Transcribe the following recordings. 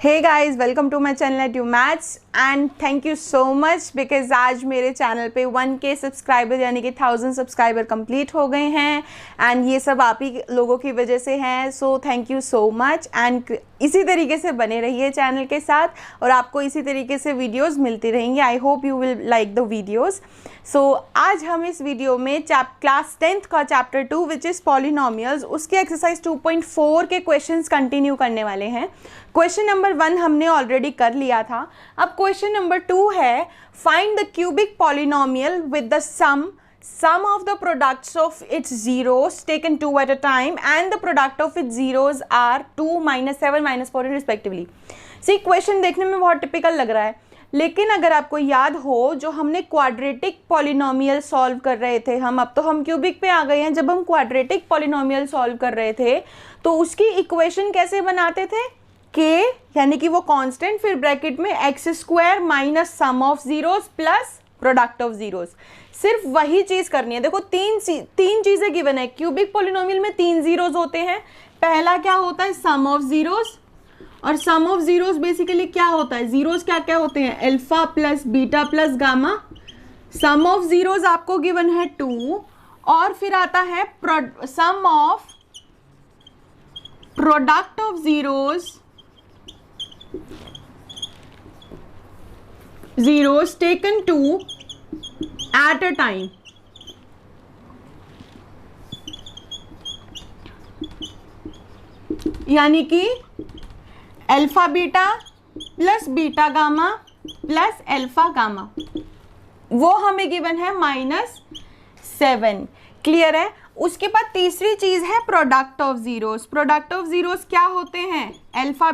Hey guys, welcome to my channel at you maths and thank you so much because आज मेरे channel पे 1K subscriber यानी कि 1000 subscriber complete हो गए हैं एंड ये सब आप ही लोगों की वजह से हैं। So thank you so much and इसी तरीके से बने रहिए चैनल के साथ और आपको इसी तरीके से वीडियोस मिलती रहेंगी। I hope you will like the videos. So आज हम इस वीडियो में क्लास 10th का चैप्टर 2 विच इज़ पॉलिनोमियल्स उसके एक्सरसाइज 2.4 के क्वेश्चंस कंटिन्यू करने वाले हैं। क्वेश्चन नंबर 1 हमने ऑलरेडी कर लिया था। अब क्वेश्चन नंबर 2 है find the cubic polynomial with the sum of the products of its zeros taken 2 at a time and the product of its zeros are 2, -7, -14 respectively। C question देखने में बहुत typical लग रहा है, लेकिन अगर आपको याद हो जो हमने क्वाड्रेटिक पॉलिनोमियल सॉल्व कर रहे थे अब तो हम क्यूबिक पे आ गए हैं। जब हम क्वाड्रेटिक पॉलिनोमियल सॉल्व कर रहे थे तो उसकी इक्वेशन कैसे बनाते थे? के यानी कि वो कांस्टेंट, फिर ब्रैकेट में x² minus sum of zeros plus product of zeros. सिर्फ वही चीज करनी है। देखो तीन चीजें गिवन है। क्यूबिक पॉलिनोमियल में 3 जीरोस होते हैं। पहला क्या होता है? सम ऑफ जीरोस, और सम ऑफ जीरोस बेसिकली क्या होता है? जीरोस क्या क्या होते हैं? Alpha plus beta plus gamma. Sum of zeros आपको गिवन है 2 और फिर आता है sum of product of zeros taken 2 at a time. यानी कि alpha beta plus beta gamma plus alpha gamma, वो हमें गिवन है -7। क्लियर है? उसके बाद तीसरी चीज है product of zeros. Product of zeros क्या होते हैं? अल्फा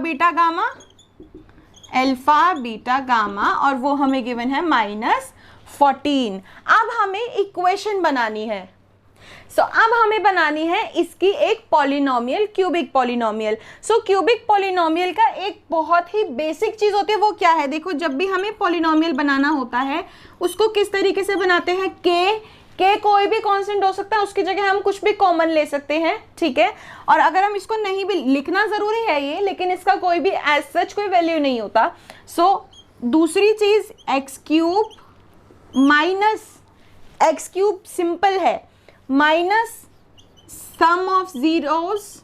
बीटा गामा और वो हमें गिवन है -14। अब हमें इक्वेशन बनानी है। अब हमें बनानी है इसकी एक polynomial, cubic polynomial. Cubic polynomial का एक बहुत ही बेसिक चीज होती है, वो क्या है? देखो जब भी हमें पॉलिनोमियल बनाना होता है उसको किस तरीके से बनाते हैं? के कोई भी कांस्टेंट हो सकता है, उसकी जगह हम कुछ भी कॉमन ले सकते हैं। ठीक है? और अगर हम इसको नहीं भी लिखना जरूरी है ये, लेकिन इसका कोई भी एज सच कोई वैल्यू नहीं होता। दूसरी चीज x³ माइनस x³ सिंपल है, माइनस सम ऑफ जीरोस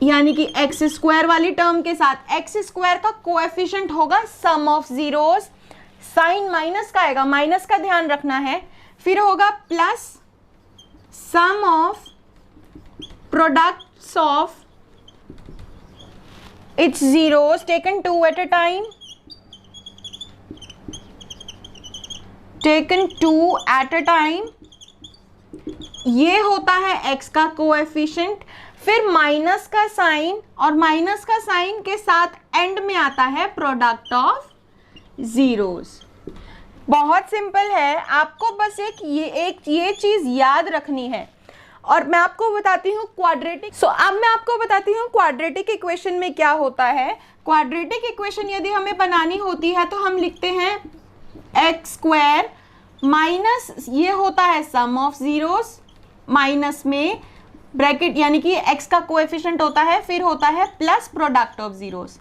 यानी कि x² वाली टर्म के साथ x² का कोएफिशिएंट होगा sum of zeros. Sign minus का आएगा, माइनस का ध्यान रखना है। फिर होगा plus sum of products of its zeros taken 2 at a time, ये होता है x का कोएफिशिएंट। फिर माइनस का साइन, और माइनस का साइन के साथ एंड में आता है प्रोडक्ट ऑफ जीरोस। बहुत सिंपल है, आपको बस एक ये चीज याद रखनी है। और मैं आपको बताती हूँ क्वाड्रेटिक। अब मैं आपको बताती हूँ क्वाड्रेटिक इक्वेशन में क्या होता है। क्वाड्रेटिक इक्वेशन यदि हमें बनानी होती है तो हम लिखते हैं x² माइनस, ये होता है सम ऑफ जीरोस, माइनस में ब्रैकेट यानी कि x का कोएफिशिएंट होता है, फिर होता है प्लस प्रोडक्ट ऑफ जीरोस।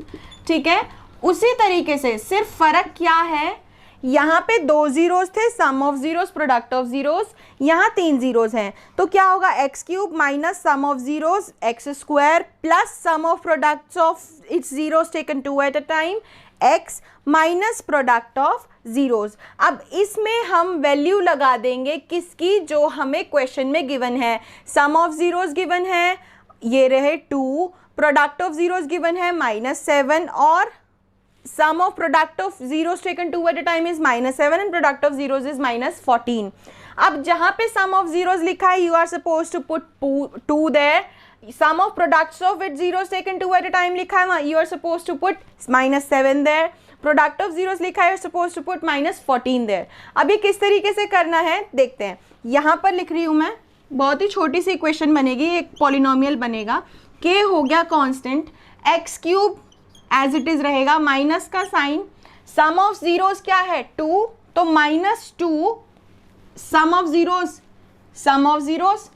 ठीक है? उसी तरीके से सिर्फ फर्क क्या है, यहाँ पे 2 जीरोस थे, sum of zeros product of zeros, यहाँ 3 जीरोस हैं। तो क्या होगा? x³ minus sum of zeros x² plus sum of products of its zeros taken 2 at a time x minus product of zeros. अब इसमें हम वैल्यू लगा देंगे किसकी? जो हमें क्वेश्चन में गिवन है। सम ऑफ जीरोस गिवन है, ये रहे 2, प्रोडक्ट ऑफ जीरोस गिवन है -7 और sum of product of zeros taken 2 at a time is -7 and product of zeros is -14। अब जहां पे sum of zeros लिखा है you are supposed to put 2 there। sum of products of with zeros taken 2 at a time लिखा है, you are supposed to put -7 there। product of zeros लिखा है, you are supposed to put -14 there। अब ये किस तरीके से करना है देखते हैं। यहाँ पर लिख रही हूँ मैं, बहुत ही छोटी सी इक्वेशन बनेगी, एक पॉलिनोमियल बनेगा। k हो गया constant, x³ as it is रहेगा, माइनस का साइन, सम ऑफ जीरोस क्या है? 2, तो -2 सम ऑफ जीरोस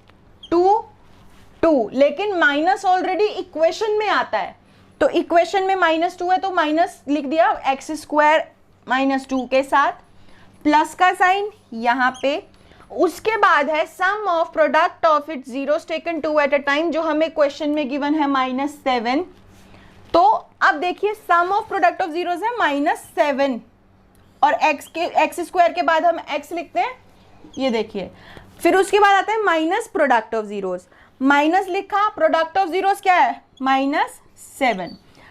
2, लेकिन माइनस ऑलरेडी इक्वेशन में आता है तो इक्वेशन में -2 है तो माइनस लिख दिया, एक्स स्क्वायर -2 के साथ, प्लस का साइन यहाँ पे। उसके बाद है sum of product of it zeros taken 2 at a time, जो हमें क्वेश्चन में गिवन है -7। तो अब देखिए सम ऑफ प्रोडक्ट ऑफ जीरोस है -7 और एक्स स्क्वायर के बाद हम x लिखते हैं, ये देखिए। फिर उसके बाद आता है minus product of zeros, minus लिखा, प्रोडक्ट ऑफ जीरोस क्या है -7।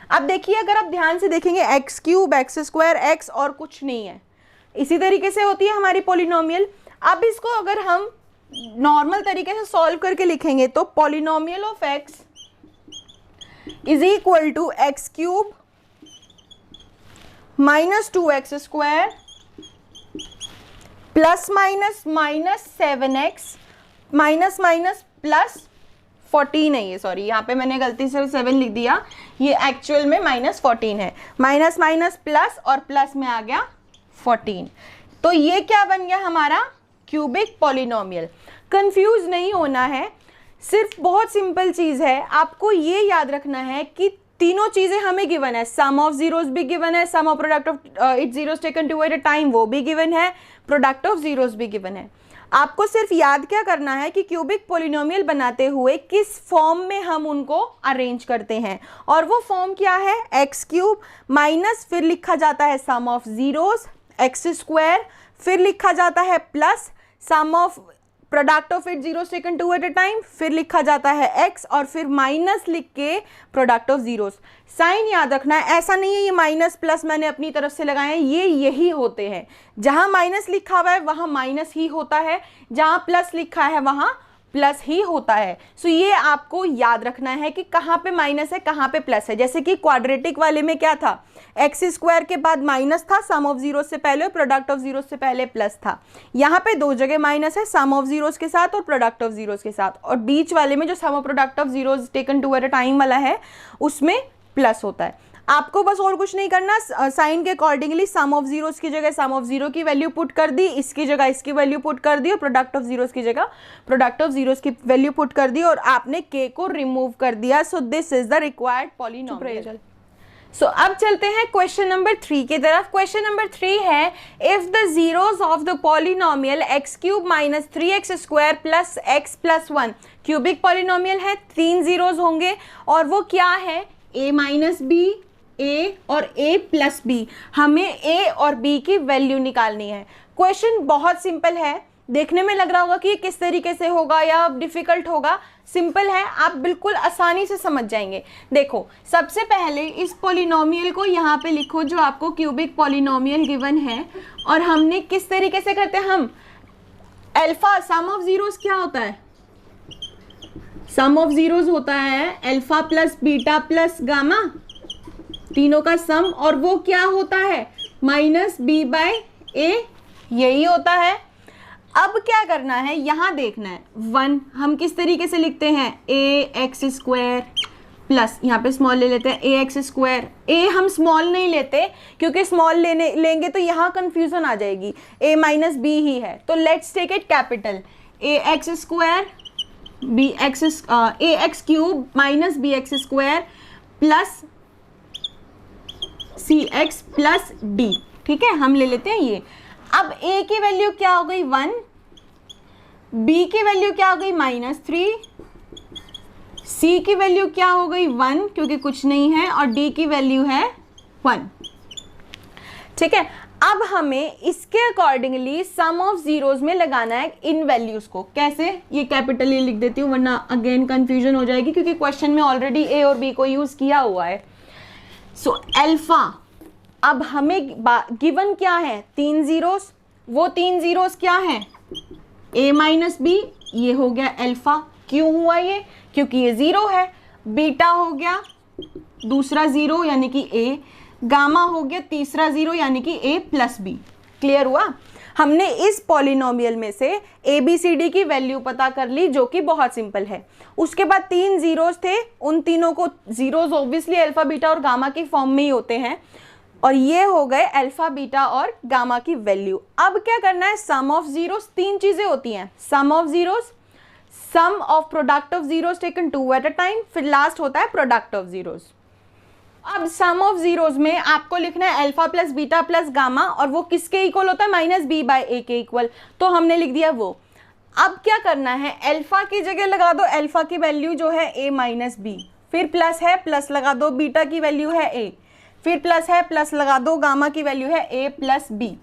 अब देखिए अगर आप ध्यान से देखेंगे x cube, x square, x और कुछ नहीं है, इसी तरीके से होती है हमारी पॉलिनोमियल। अब इसको अगर हम नॉर्मल तरीके से सॉल्व करके लिखेंगे तो polynomial of X is equal to X cube -2x square plus minus -7x minus minus plus 14 है, ये सॉरी यहाँ पे मैंने गलती से 7 लिख दिया, ये एक्चुअल में -14 है। माइनस माइनस प्लस और प्लस में आ गया 14। तो ये क्या बन गया हमारा क्यूबिक पॉलिनोमियल। कंफ्यूज नहीं होना है, सिर्फ बहुत सिंपल चीज़ है, आपको ये याद रखना है कि तीनों चीज़ें हमें गिवन है। सम ऑफ जीरोस भी गिवन है, sum of product of it zeros taken 2 at a time वो भी गिवन है, प्रोडक्ट ऑफ जीरोस भी गिवन है। आपको सिर्फ याद क्या करना है कि क्यूबिक पॉलिनोमियल बनाते हुए किस फॉर्म में हम उनको अरेंज करते हैं, और वो फॉर्म क्या है, एक्स क्यूब माइनस फिर लिखा जाता है sum of zeros X square, फिर लिखा जाता है plus sum of product of it zeros taken 2 at a time, फिर लिखा जाता है x और फिर माइनस लिख के प्रोडक्ट ऑफ जीरोस। साइन याद रखना है, ऐसा नहीं है ये माइनस प्लस मैंने अपनी तरफ से लगाए हैं, ये यही होते हैं। जहां माइनस लिखा हुआ है वहां माइनस ही होता है, जहां प्लस लिखा है वहां प्लस ही होता है। सो ये आपको याद रखना है कि कहाँ पे माइनस है कहाँ पे प्लस है। जैसे कि क्वाड्रेटिक वाले में क्या था, एक्स स्क्वायर के बाद माइनस था सम ऑफ जीरो से पहले और प्रोडक्ट ऑफ जीरो से पहले प्लस था। यहाँ पे दो जगह माइनस है, सम ऑफ जीरोस के साथ और प्रोडक्ट ऑफ जीरोस के साथ, और बीच वाले में जो sum of product of zeros taken 2 at a time वाला है उसमें प्लस होता है। आपको बस और कुछ नहीं करना, साइन के अकॉर्डिंगली सम ऑफ जीरोस की जगह सम ऑफ जीरो की वैल्यू पुट कर दी, इसकी जगह इसकी वैल्यू पुट कर दी, और प्रोडक्ट ऑफ जीरोस की जगह प्रोडक्ट ऑफ जीरोस की वैल्यू पुट कर दी, और आपने के को रिमूव कर दिया। So this is the required polynomial. So अब चलते हैं क्वेश्चन नंबर 3 की तरफ। क्वेश्चन नंबर 3 है, if the zeros of the polynomial x cube minus 3x square plus x plus 1, cubic polynomial है, 3 जीरोस होंगे और वो क्या है, a माइनस बी, a और a प्लस बी। हमें a और b की वैल्यू निकालनी है। क्वेश्चन बहुत सिंपल है, देखने में लग रहा होगा कि ये किस तरीके से होगा या डिफिकल्ट होगा, सिंपल है, आप बिल्कुल आसानी से समझ जाएंगे। देखो सबसे पहले इस पॉलिनोमियल को यहाँ पे लिखो जो आपको क्यूबिक पॉलिनोमियल गिवन है, और हमने किस तरीके से करते हैं, हम अल्फा सम ऑफ जीरोस क्या होता है, सम ऑफ जीरोस होता है alpha plus beta plus gamma, तीनों का सम, और वो क्या होता है माइनस बी बाय ए, यही होता है। अब क्या करना है, यहां देखना है 1 हम किस तरीके से लिखते हैं, ए एक्स स्क्वायर प्लस, यहाँ पे स्मॉल ले लेते हैं ए एक्स स्क्वायर, ए हम स्मॉल नहीं लेते क्योंकि स्मॉल लेंगे तो यहाँ कंफ्यूजन आ जाएगी, ए माइनस बी ही है, तो let's take it capital, A X square B X, A X cube minus B X square plus C X plus D. ठीक है, हम ले लेते हैं ये। अब a की वैल्यू क्या हो गई 1, b की वैल्यू क्या हो गई -3, c की वैल्यू क्या हो गई 1 क्योंकि कुछ नहीं है, और d की वैल्यू है 1। ठीक है, अब हमें इसके अकॉर्डिंगली सम ऑफ जीरोस में लगाना है इन वैल्यूज को। कैसे, ये कैपिटल ये लिख देती हूँ वरना अगेन कंफ्यूजन हो जाएगी क्योंकि क्वेश्चन में ऑलरेडी a और b को यूज किया हुआ है। सो अल्फा, अब हमें गिवन क्या है, 3 जीरोस, वो 3 जीरोस क्या हैं, a माइनस बी, ये हो गया अल्फा। क्यों हुआ ये, क्योंकि ये जीरो है। बीटा हो गया दूसरा जीरो यानी कि a, गामा हो गया तीसरा जीरो यानी कि a प्लस बी। क्लियर हुआ, हमने इस पॉलिनोमियल में से ए बी सी डी की वैल्यू पता कर ली जो कि बहुत सिंपल है। उसके बाद 3 जीरोस थे, उन तीनों को, जीरोस ऑब्वियसली अल्फा बीटा और गामा की फॉर्म में ही होते हैं, और ये हो गए अल्फा बीटा और गामा की वैल्यू। अब क्या करना है, सम ऑफ जीरोस, 3 चीजें होती हैं, sum of zeros, sum of product of zeros taken 2 at a time, फिर लास्ट होता है प्रोडक्ट ऑफ जीरोस। अब सम ऑफ जीरोज में आपको लिखना है alpha plus beta plus gamma, और वो किसके इक्वल होता है, माइनस बी बाय ए के इक्वल, तो हमने लिख दिया वो। अब क्या करना है, अल्फा की जगह लगा दो अल्फा की वैल्यू जो है ए माइनस बी, फिर प्लस है प्लस लगा दो बीटा की वैल्यू है ए, फिर प्लस है प्लस लगा दो गामा की वैल्यू है ए प्लस बी।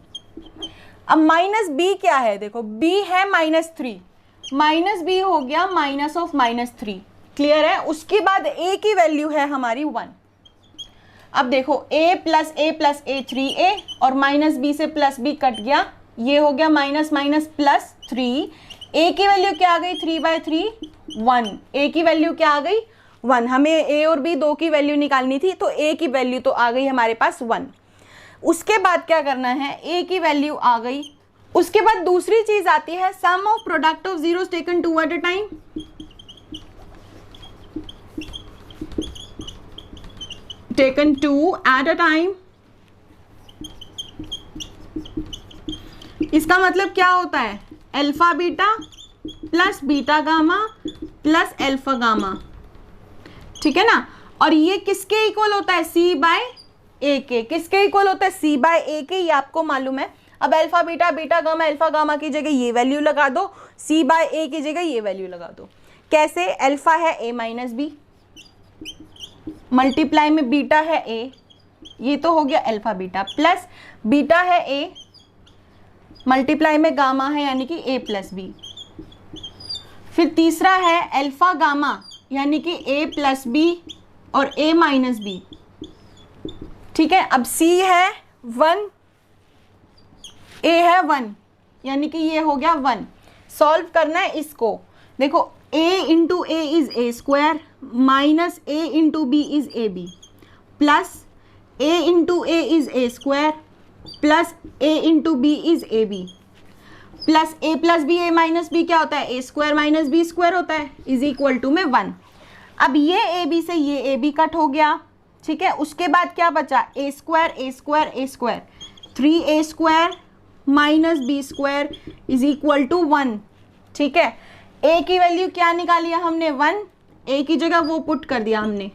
अब माइनस बी क्या है, देखो बी है -3, माइनस बी हो गया माइनस ऑफ -3, क्लियर है। उसके बाद ए की वैल्यू है हमारी 1। अब देखो a प्लस ए 3a, और माइनस बी से प्लस बी कट गया, ये हो गया माइनस माइनस प्लस 3। a की वैल्यू क्या आ गई, 3/3 1, a की वैल्यू क्या आ गई 1, हमें a और b दो की वैल्यू निकालनी थी, तो a की वैल्यू तो आ गई हमारे पास 1। उसके बाद क्या करना है, a की वैल्यू आ गई। उसके बाद दूसरी चीज आती है sum of product of zeros taken 2 at a time. Taken 2 at a time, इसका मतलब क्या होता है, alpha beta plus beta gamma plus alpha gamma, ठीक है ना। और ये किसके इक्वल होता है, c बाय ए के। किसके इक्वल होता है, c बाय ए के, ये आपको मालूम है। अब alpha beta beta gamma alpha gamma की जगह ये वैल्यू लगा दो, c बाय ए की जगह ये वैल्यू लगा दो। कैसे, अल्फा है a माइनस बी, मल्टीप्लाई में बीटा है a, ये तो हो गया अल्फा बीटा, प्लस बीटा है a, मल्टीप्लाई में गामा है यानी कि a प्लस बी, फिर तीसरा है अल्फा गामा यानी कि a प्लस बी और a माइनस बी, ठीक है। अब c है 1, a है 1, यानी कि ये हो गया 1। सॉल्व करना है इसको, देखो a into A is A square minus a into B is A B, plus a into A is A square plus a into B is A B, plus a plus B a minus B क्या होता है, a square minus B square होता है, is equal to में 1। अब ये A B से ये ए बी कट हो गया, ठीक है। उसके बाद क्या बचा, a square a square a square, 3a square minus B square is equal to 1, ठीक है। a की वैल्यू क्या निकाली है हमने 1, a की जगह वो पुट कर दिया हमने,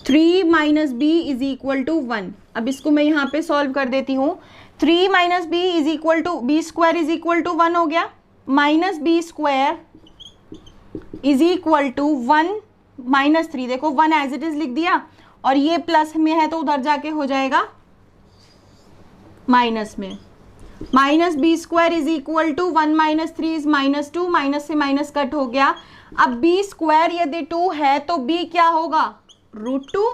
3 minus B is equal to 1। अब इसको मैं यहाँ पे सॉल्व कर देती हूँ, 3 minus B is equal to B square is equal to 1 हो गया, minus B square is equal to 1 minus 3, देखो 1 एज इट इज लिख दिया, और ये प्लस में है तो उधर जाके हो जाएगा माइनस में, minus B square is equal to 1 minus 3 is minus 2, minus से माइनस कट हो गया। अब बी स्क्वायर यदि 2 है तो बी क्या होगा, √2।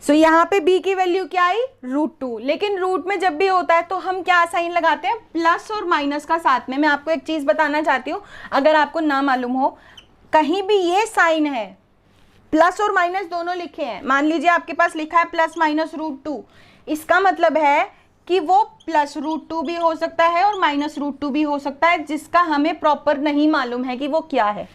सो यहाँ पे b की वैल्यू क्या आई, √2। लेकिन रूट में जब भी होता है तो हम क्या साइन लगाते हैं, प्लस और माइनस का साथ में। मैं आपको एक चीज बताना चाहती हूँ, अगर आपको ना मालूम हो, कहीं भी ये साइन है, प्लस और माइनस दोनों लिखे हैं, मान लीजिए आपके पास लिखा है प्लस माइनस √2, इसका मतलब है कि वो प्लस √2 भी हो सकता है और माइनस √2 भी हो सकता है, जिसका हमें प्रॉपर नहीं मालूम है कि वो क्या है,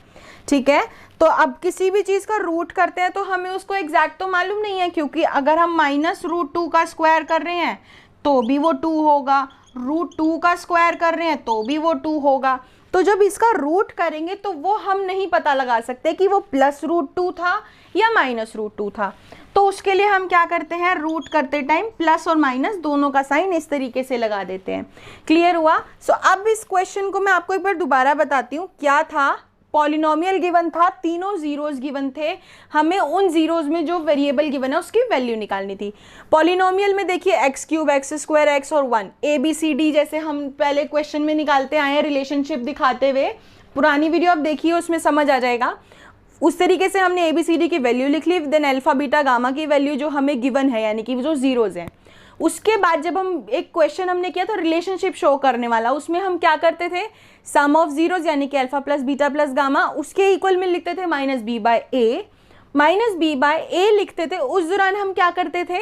ठीक है। तो अब किसी भी चीज़ का रूट करते हैं तो हमें उसको एग्जैक्ट तो मालूम नहीं है, क्योंकि अगर हम माइनस √2 का स्क्वायर कर रहे हैं तो भी वो 2 होगा, √2 का स्क्वायर कर रहे हैं तो भी वो 2 होगा। तो जब इसका रूट करेंगे तो वो हम नहीं पता लगा सकते कि वो प्लस √2 था या माइनस √2 था। तो उसके लिए हम क्या करते हैं, रूट करते टाइम प्लस और माइनस दोनों का साइन इस तरीके से लगा देते हैं। क्लियर हुआ। सो अब इस क्वेश्चन को मैं आपको एक बार दोबारा बताती हूँ। क्या था, पॉलिनोमियल गिवन था, तीनों जीरोस गिवन थे, हमें उन जीरोस में जो वेरिएबल गिवन है उसकी वैल्यू निकालनी थी। पॉलिनोमियल में देखिए x³ x² x और 1 ABCD जैसे हम पहले क्वेश्चन में निकालते आए हैं रिलेशनशिप दिखाते हुए, पुरानी वीडियो आप देखिए उसमें समझ आ जाएगा। उस तरीके से हमने ABCD की वैल्यू लिख ली, देन अल्फा बीटा गामा की वैल्यू जो हमें गिवन है यानी कि जो जीरोज हैं। उसके बाद जब हम एक क्वेश्चन हमने किया था रिलेशनशिप शो करने वाला, उसमें हम क्या करते थे, सम ऑफ जीरोज यानी कि alpha plus beta plus gamma, उसके इक्वल में लिखते थे माइनस बी बाय ए लिखते थे। उस दौरान हम क्या करते थे,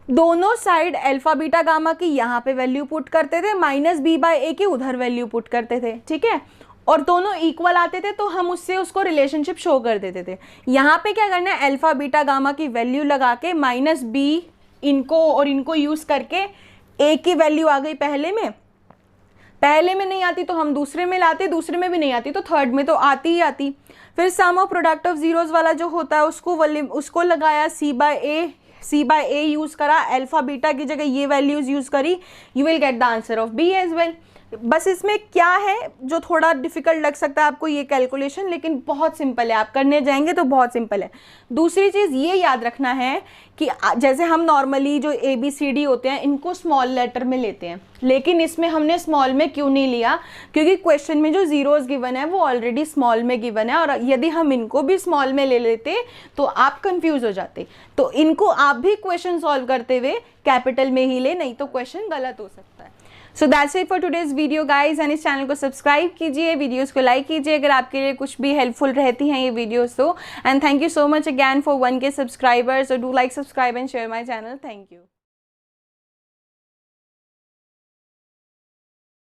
दोनों साइड अल्फा बीटा गामा की यहाँ पे वैल्यू पुट करते थे, माइनस बी बाय ए की उधर वैल्यू पुट करते थे, ठीक है। और दोनों इक्वल आते थे तो हम उससे उसको रिलेशनशिप शो कर देते थे। यहाँ पे क्या करना है, अल्फा बीटा गामा की वैल्यू लगा के माइनस बी इनको और इनको यूज करके ए की वैल्यू आ गई पहले में, पहले में नहीं आती तो हम दूसरे में लाते, दूसरे में भी नहीं आती तो थर्ड में तो आती ही आती। फिर sum of product of zeros वाला जो होता है उसको लगाया सी बाय ए यूज़ करा, अल्फा बीटा की जगह ये वैल्यूज़ यूज़ करी, you will get the answer of B as well. बस इसमें क्या है जो थोड़ा डिफिकल्ट लग सकता है आपको ये कैलकुलेशन, लेकिन बहुत सिंपल है, आप करने जाएंगे तो बहुत सिंपल है। दूसरी चीज़ ये याद रखना है कि जैसे हम नॉर्मली जो ए बी सी डी होते हैं इनको स्मॉल लेटर में लेते हैं, लेकिन इसमें हमने स्मॉल में क्यों नहीं लिया, क्योंकि क्वेश्चन में जो जीरोस गिवन है वो ऑलरेडी स्मॉल में गिवन है, और यदि हम इनको भी स्मॉल में ले लेते तो आप कंफ्यूज हो जाते। तो इनको आप भी क्वेश्चन सॉल्व करते हुए कैपिटल में ही ले, नहीं तो क्वेश्चन गलत हो सकता है। So that's it for today's video guys, and इस चैनल को सब्सक्राइब कीजिए, वीडियोस को लाइक कीजिए अगर आपके लिए कुछ भी हेल्पफुल रहती हैं ये वीडियोस तो। And thank you so much again for 1K subscribers, और do like, subscribe and share my channel. Thank you.